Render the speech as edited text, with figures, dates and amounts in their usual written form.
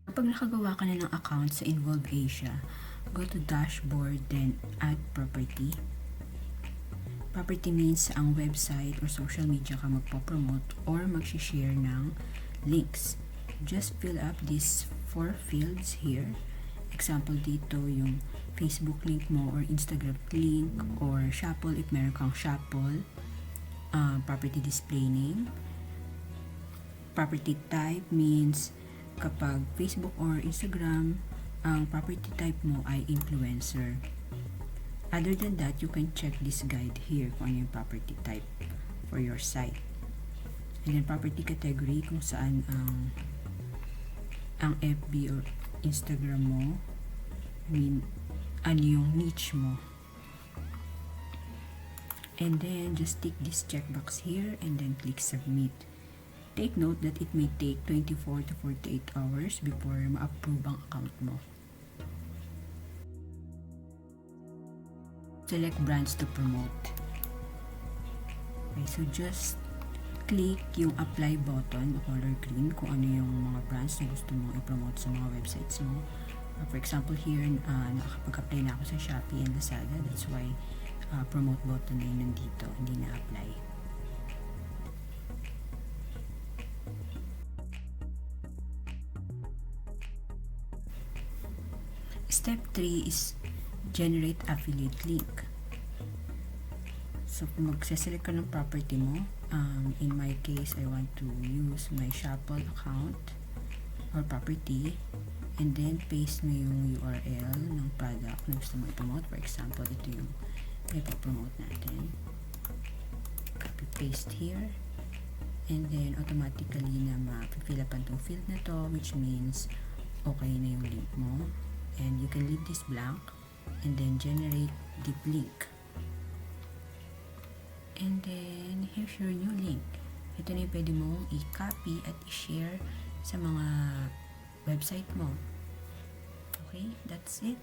Kapag nakagawa ka na ng account sa Involve Asia, go to Dashboard, then add property. Property means ang website or social media ka magpo-promote or mag-share ng links. Just fill up these 4 fields here. Example dito, yung Facebook link mo or Instagram link or Shopple if meron kang Shopple. Property display name. Property type means kapag Facebook or Instagram, ang property type mo ay influencer. Other than that, you can check this guide here kung ano yung property type for your site. And then property category, kung saan ang FB or Instagram mo, ano yung niche mo. And then just tick this checkbox here and then click submit. Take note that it may take 24 to 48 hours before ma-approve ang account mo. Select brands to promote. Okay, so just click yung apply button, color green, kung ano yung mga brands na gusto mong i-promote sa mga websites mo. For example, here, nakakapag-apply na ako sa Shopee and Lazada. That's why promote button na yun nandito, hindi na-apply. Step 3 is generate affiliate link. So, kung magse-select ka ng property mo, in my case, I want to use my Shopple account or property, and then paste mo yung URL ng product na gusto mo i-promote. For example, ito yung ipapromote natin. Copy-paste here, and then automatically na ma-fill up ang field na to, which means okay na yung link mo. And you can leave this blank and then generate the link. And then here's your new link. Ito na yung pwede mong i-copy at i-share sa mga website mo. Okay, that's it.